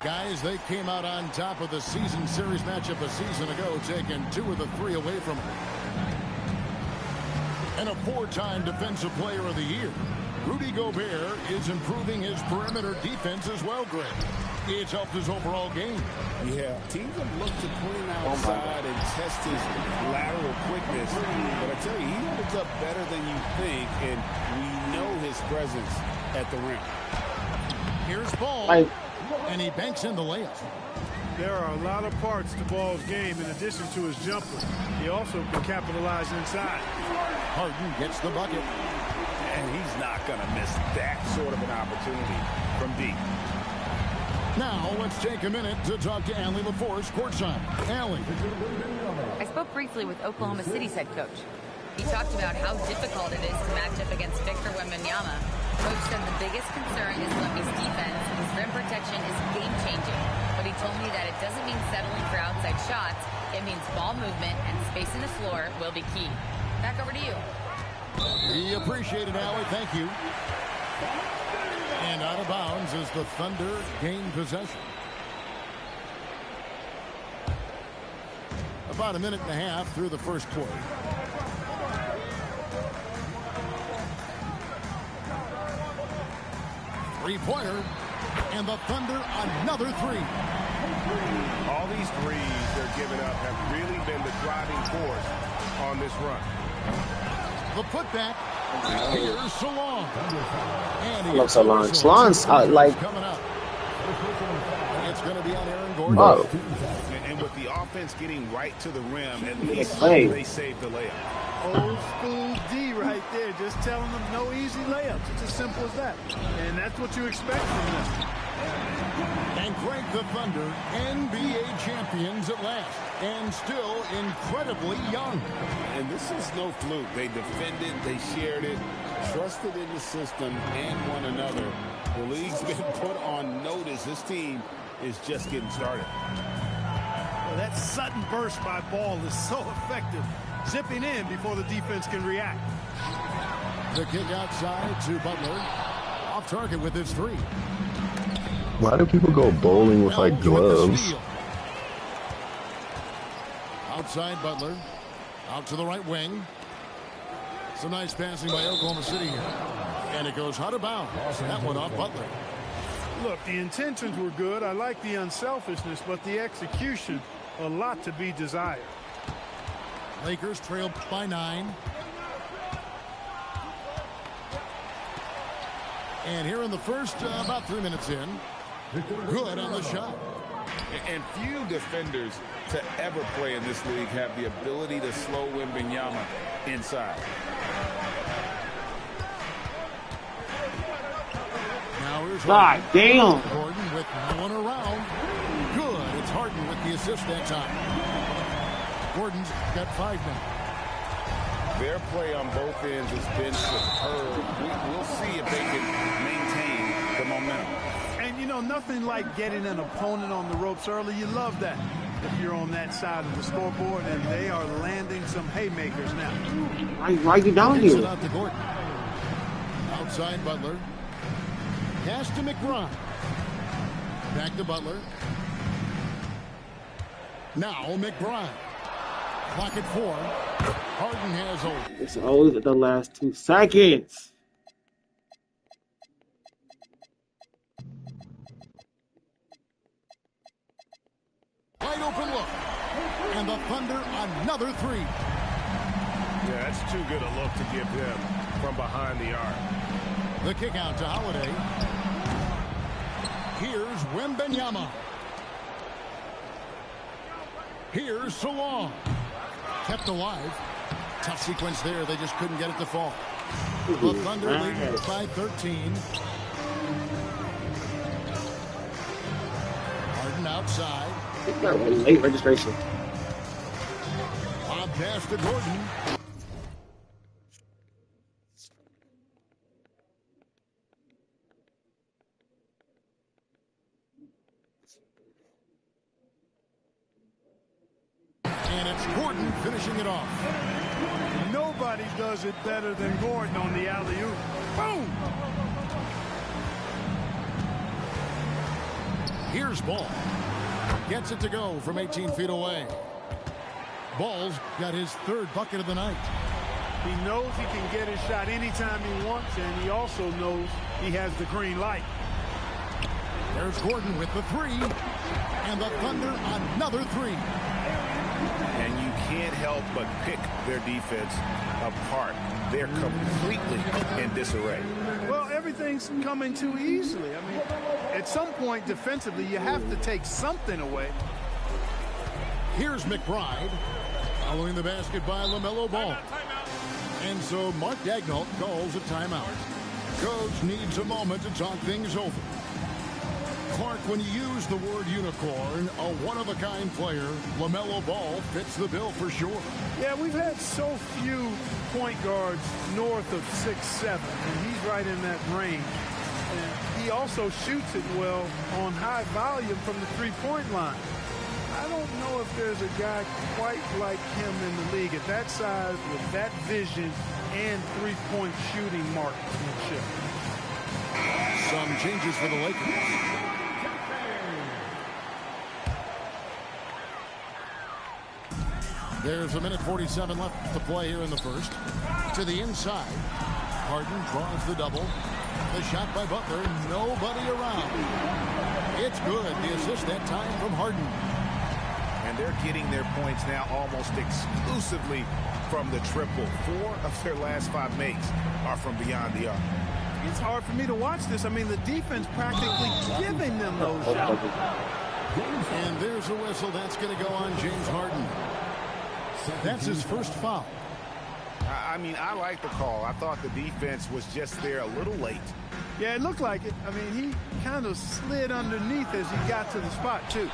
Guys, they came out on top of the season series matchup a season ago, taking 2 of the 3 away from them. And a 4-time Defensive Player of the Year. Rudy Gobert is improving his perimeter defense as well, Greg. It's helped his overall game. Yeah, teams have looked to put him outside and test his lateral quickness. But I tell you, he holds up better than you think, and we know his presence at the rim. Here's Ball, and he banks in the layup. There are a lot of parts to Ball's game in addition to his jumper. He also can capitalize inside. Harden gets the bucket. And he's not going to miss that sort of an opportunity from deep. Now, let's take a minute to talk to Allie LaForce courtside. Allie. I spoke briefly with Oklahoma City's head coach. He talked about how difficult it is to match up against Victor Wembanyama. Coach said the biggest concern is Wemby's defense. His rim protection is game-changing. But he told me that it doesn't mean settling for outside shots. It means ball movement and spacing the floor will be key. Back over to you. We appreciate it, Allie. Thank you. And out of bounds as the Thunder gain possession. About a minute and a half through the first quarter. Three-pointer. And the Thunder another 3. All these threes they're giving up have really been the driving force on this run. The putback. Here's Salon. I love Salon. Salon's like. Coming up. It's going to be on Aaron Gordon. Oh. And with the offense getting right to the rim, at least they saved the layup. Old school D right there, just telling them no easy layups. It's as simple as that. And that's what you expect from them. And Greg, the Thunder, NBA champions at last, and still incredibly young. And this is no fluke. They defended, they shared it, trusted in the system and one another. The league's been put on notice. This team is just getting started. Well, that sudden burst by Ball is so effective. Zipping in before the defense can react. The kick outside to Butler. Off target with his 3. Why do people go bowling with like gloves? Outside Butler. Out to the right wing. Some nice passing by Oklahoma City here. And it goes out of bounds. That one off Butler. Look, the intentions were good. I like the unselfishness, but the execution, a lot to be desired. Lakers trail by 9. And here in the first, about 3 minutes in. Good on the shot. And few defenders to ever play in this league have the ability to slow Wembanyama inside. Now here's God damn. Gordon with no one around. Good. It's Harden with the assist that time. Gordon's got 5 now. Their play on both ends has been superb. We'll see if they can maintain the momentum. And, you know, nothing like getting an opponent on the ropes early. You love that if you're on that side of the scoreboard, and they are landing some haymakers now. Why you down Takes here? it out to Gordon. Outside Butler. Pass to McBride. Back to Butler. Now McBride. Clock at 4. Harden has hold. It's always at the last 2 seconds. Wide open look. And the Thunder another 3. Yeah, that's too good a look to give them from behind the arc. The kick out to Holiday. Here's Wembanyama. Here's Salon. Kept alive. Tough sequence there. They just couldn't get it to fall. The Thunder lead by 13. Harden outside. It's got really late registration. Bob pass to Gordon. And it's Gordon finishing it off. Nobody does it better than Gordon on the alley-oop. Boom! Here's Ball. Gets it to go from 18 feet away. Ball's got his third bucket of the night. He knows he can get his shot anytime he wants, and he also knows he has the green light. There's Gordon with the three. And the Thunder another three. And you can't help but pick their defense apart. They're completely in disarray. Well, everything's coming too easily. I mean, at some point defensively, you have to take something away. Here's McBride. Following the basket by LaMelo Ball. And so Mark Daigneault calls a timeout. Coach needs a moment to talk things over. Clark, when you use the word unicorn, a one-of-a-kind player, LaMelo Ball fits the bill for sure. Yeah, we've had so few point guards north of 6'7", and he's right in that range. And he also shoots it well on high volume from the three-point line. I don't know if there's a guy quite like him in the league at that size with that vision and three-point shooting marksmanship. Some changes for the Lakers. There's a minute 47 left to play here in the first. To the inside. Harden draws the double. The shot by Butler. Nobody around. It's good. The assist that time from Harden. And they're getting their points now almost exclusively from the triple. 4 of their last 5 makes are from beyond the arc. It's hard for me to watch this. I mean, the defense practically giving them those shots. And there's a whistle. That's going to go on James Harden. That's his first foul. I mean, I like the call. I thought the defense was just there a little late. Yeah, it looked like it. I mean, he kind of slid underneath as he got to the spot, too.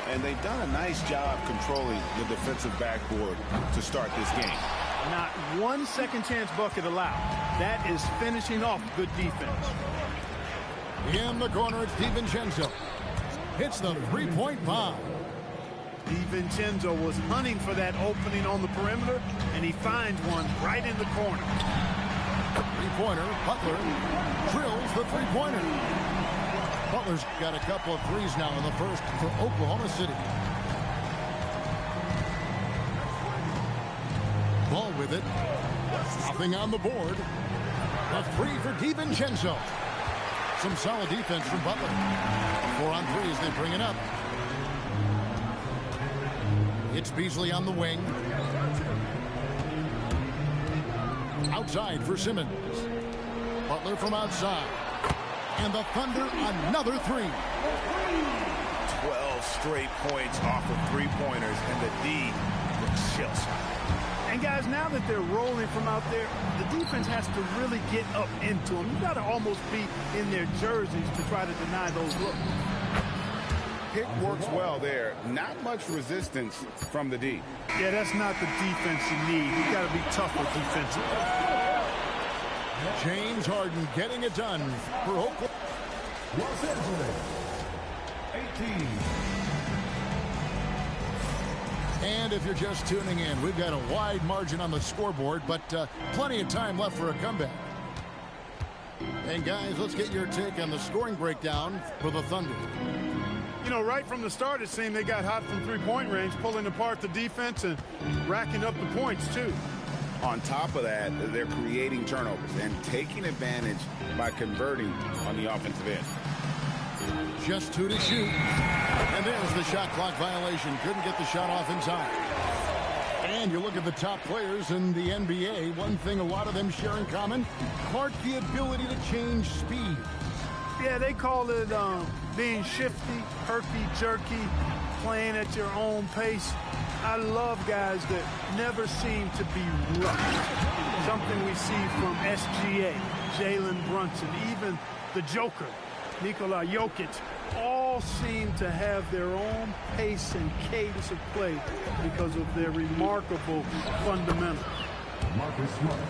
And they've done a nice job controlling the defensive backboard to start this game. Not one second chance bucket allowed. That is finishing off good defense. In the corner, it's DiVincenzo. Hits the three-point bomb. DiVincenzo was hunting for that opening on the perimeter, and he finds one right in the corner. Three-pointer, Butler drills the three-pointer. Butler's got a couple of threes now in the first for Oklahoma City. Ball with it. Nothing on the board. A three for DiVincenzo. Some solid defense from Butler. 4 on 3 as they bring it up. It's Beasley on the wing. Outside for Simmons. Butler from outside. And the Thunder another three. 12 straight points off of three-pointers, and the D looks shell-shocked. And guys, now that they're rolling from out there, the defense has to really get up into them. You've got to almost be in their jerseys to try to deny those looks. Pick works well there. Not much resistance from the D. Yeah, that's not the defense you need. You got to be tougher defensively. James Harden getting it done for Oklahoma. Los Angeles, 18. And if you're just tuning in, we've got a wide margin on the scoreboard, but plenty of time left for a comeback. And guys, let's get your take on the scoring breakdown for the Thunder. You know, right from the start, it seemed they got hot from three-point range, pulling apart the defense and racking up the points, too. On top of that, they're creating turnovers and taking advantage by converting on the offensive end. Just 2 to shoot. And there's the shot clock violation. Couldn't get the shot off in time. And you look at the top players in the NBA, one thing a lot of them share in common, Clark, the ability to change speed. Yeah, they call it being shifty, herky-jerky, playing at your own pace. I love guys that never seem to be rushed. Something we see from SGA, Jalen Brunson, even the Joker, Nikola Jokic, all seem to have their own pace and cadence of play because of their remarkable fundamentals.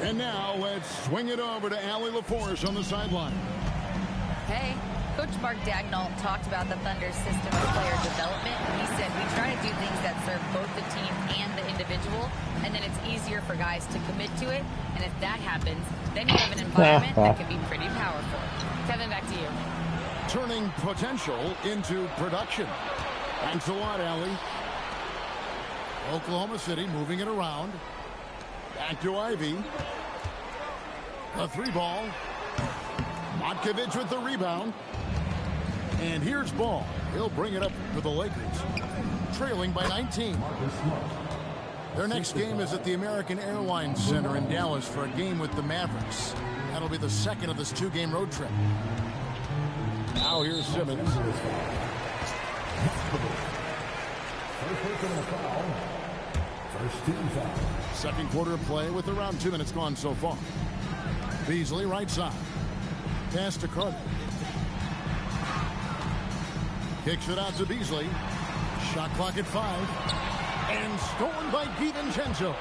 And now let's swing it over to Allie LaForce on the sideline. Hey, Coach Mark Daigneault talked about the Thunder's system of player development. He said, we try to do things that serve both the team and the individual, and then it's easier for guys to commit to it. And if that happens, then you have an environment that can be pretty powerful. Kevin, back to you. turning potential into production. Thanks a lot, Allie. Oklahoma City moving it around. Back to Ivy. A 3-ball. Matkovich with the rebound. And here's Ball. He'll bring it up for the Lakers. Trailing by 19. Their next game is at the American Airlines Center in Dallas for a game with the Mavericks. That'll be the second of this 2-game road trip. Now here's Simmons. First team foul. Second quarter of play with around 2 minutes gone so far. Beasley right side. Pass to Carter. Kicks it out to Beasley. Shot clock at 5. And stolen by DiVincenzo.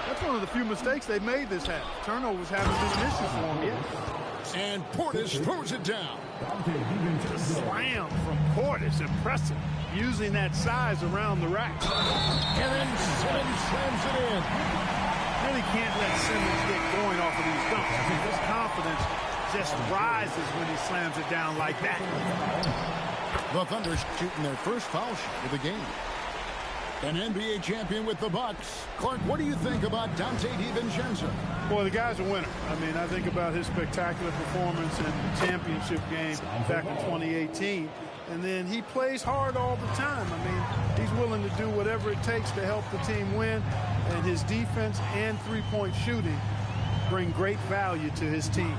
That's one of the few mistakes they made this half. Turnovers haven't been an issue for them yet. And Portis throws it down. Slam from Portis. Impressive. Using that size around the rack. And then Simmons slams it in. Really can't let Simmons get going off of these dunks. I think his confidence just rises when he slams it down like that. The Thunder shooting their first foul shot of the game. An NBA champion with the Bucks. Clark, what do you think about Dante DiVincenzo? Boy, the guy's a winner. I mean, I think about his spectacular performance in the championship game back in 2018. And then he plays hard all the time. I mean, he's willing to do whatever it takes to help the team win. And his defense and three-point shooting bring great value to his team.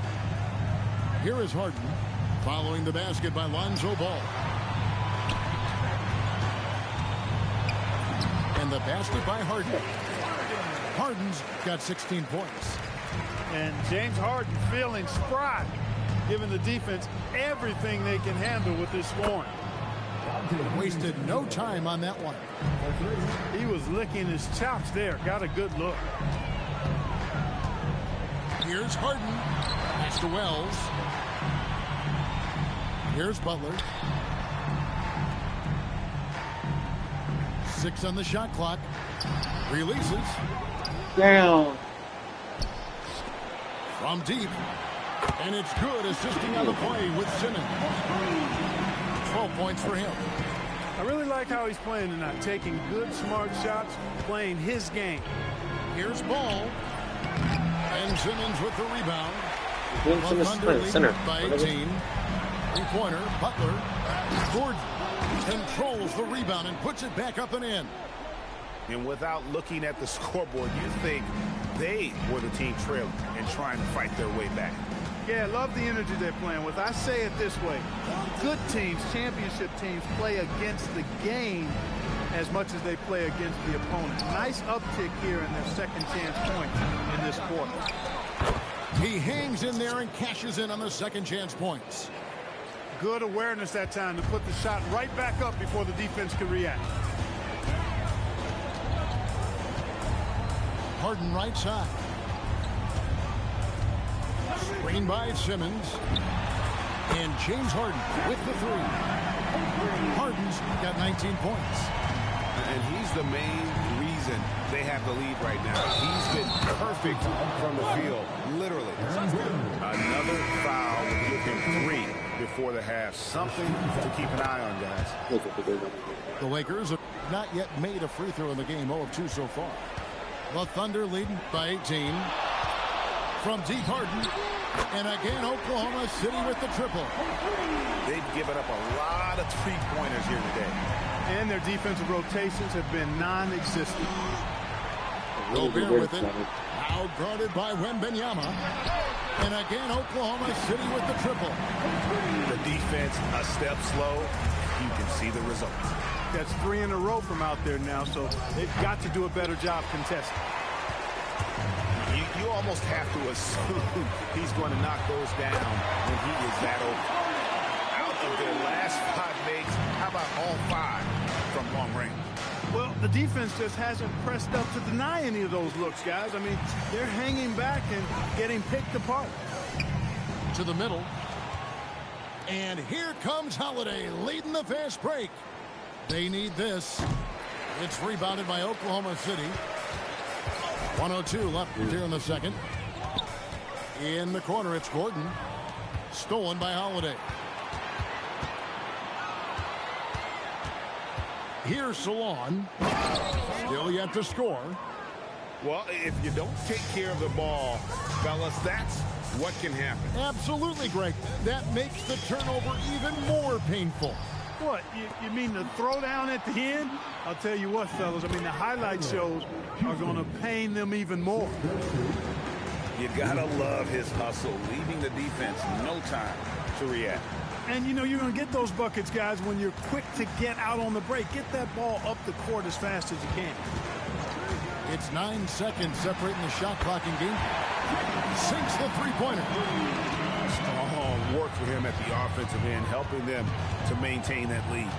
Here is Harden following the basket by Lonzo Ball. And the basket by Harden. Harden's got 16 points. And James Harden feeling spry, giving the defense everything they can handle with this scoring. Wasted no time on that one. He was licking his chops there. Got a good look. Here's Harden. Pass to Wells. Here's Butler. 6 on the shot clock. Releases. Down. From deep. And it's good, assisting on the play with Simmons. 12 points for him. I really like how he's playing tonight. Taking good, smart shots, playing his game. Here's Ball. And Simmons with the rebound. Simmons playing center. By 18. Three-pointer, Butler. Gordon controls the rebound and puts it back up and in. And without looking at the scoreboard, you think they were the team trailing and trying to fight their way back. Yeah, I love the energy they're playing with. I say it this way. Good teams, championship teams, play against the game as much as they play against the opponent. Nice uptick here in their second chance points in this quarter. He hangs in there and cashes in on the second chance points. Good awareness that time to put the shot right back up before the defense could react. Harden right side. Screen by Simmons. And James Harden with the 3. Harden's got 19 points. And he's the main reason they have the lead right now. He's been perfect from the field, literally. Another foul will give him 3 before the half. Something to keep an eye on, guys. The Lakers have not yet made a free throw in the game, 0 of 2 so far. The Thunder leading by 18. From deep, Harden. And again, Oklahoma City with the triple. They've given up a lot of three-pointers here today. And their defensive rotations have been non-existent. Gobert with it. Now guarded by Wembanyama. And again, Oklahoma City with the triple. The defense a step slow. You can see the results. That's 3 in a row from out there now, so they've got to do a better job contesting. You almost have to assume he's going to knock those down when he is that open. Out of their last 5 makes, how about all 5 from long range? Well, the defense just hasn't pressed up to deny any of those looks, guys. I mean, they're hanging back and getting picked apart. To the middle. And here comes Holiday leading the fast break. They need this. It's rebounded by Oklahoma City. 1:02 left here in the second. In the corner, it's Gordon. Stolen by Holiday. Here's Salon. Still yet to score. Well, if you don't take care of the ball, fellas, that's what can happen. Absolutely, Greg. That makes the turnover even more painful. What, you mean the throwdown at the end? I'll tell you what, fellas, I mean, the highlight shows are going to pain them even more. You got to love his hustle, leaving the defense no time to react. And, you know, you're going to get those buckets, guys, when you're quick to get out on the break. Get that ball up the court as fast as you can. It's 9 seconds separating the shot clock in game. Sinks the three-pointer. Strong work for him at the offensive end, helping them to maintain that lead.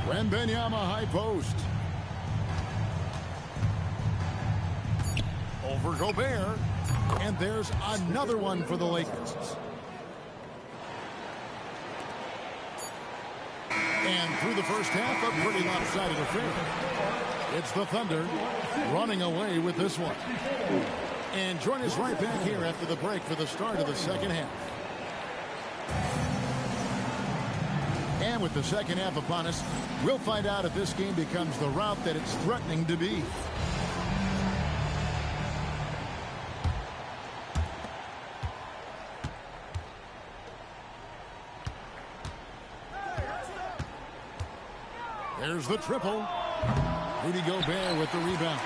Wembanyama high post. Over Gobert. And there's another one for the Lakers. And through the first half, a pretty lopsided affair. It's the Thunder running away with this one. And join us right back here after the break for the start of the second half. And with the second half upon us, we'll find out if this game becomes the route that it's threatening to be. There's the triple. Rudy Gobert with the rebound.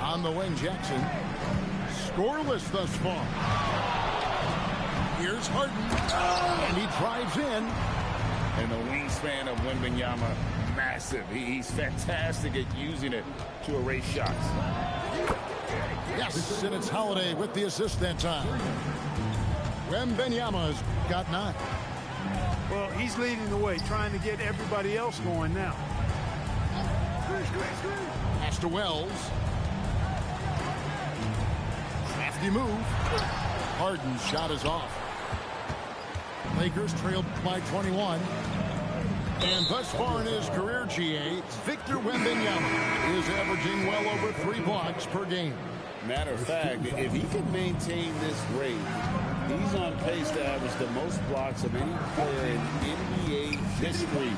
On the wing, Jackson. Scoreless thus far. Here's Harden. And he drives in. And the wingspan of Wembanyama, massive. He's fantastic at using it to erase shots. Yes, and it's Holiday with the assist that time. Wembanyama's got 9. Well, he's leading the way, trying to get everybody else going now. Pass to Wells. Crafty move. Harden's shot is off. Lakers trailed by 21. And thus far in his career, GA, Victor Wembanyama is averaging well over 3 blocks per game. Matter of fact, if he can maintain this rate, he's on pace to average the most blocks of any player in NBA history,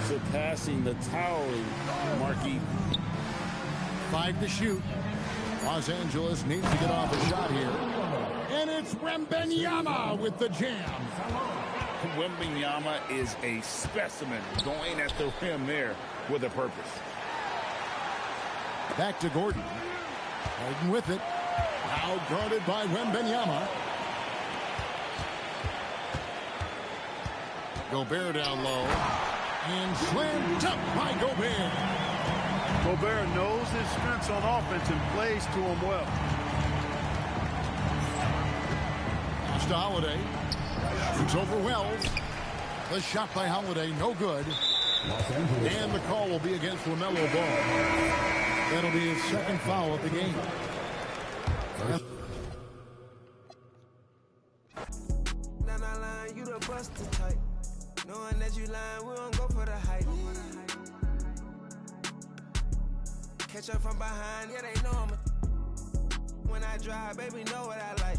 surpassing the towering Marquis. 5 to shoot. Los Angeles needs to get off a shot here. And it's Wembanyama with the jam. Wembanyama is a specimen, going at the rim there with a purpose. Back to Gordon. Harden with it. Now guarded by Wembanyama. Gobert down low. And slammed up by Gobert. Gobert knows his strengths on offense and plays to him well. Pass to Holiday. Shoots over Wells. The shot by Holiday, no good. And the call will be against LaMelo Ball. That'll be his second foul of the game. You the busted type. Knowing that you lying, we don't go for the hype. Catch up from behind, yeah, they know me. When I drive, baby, know what I like.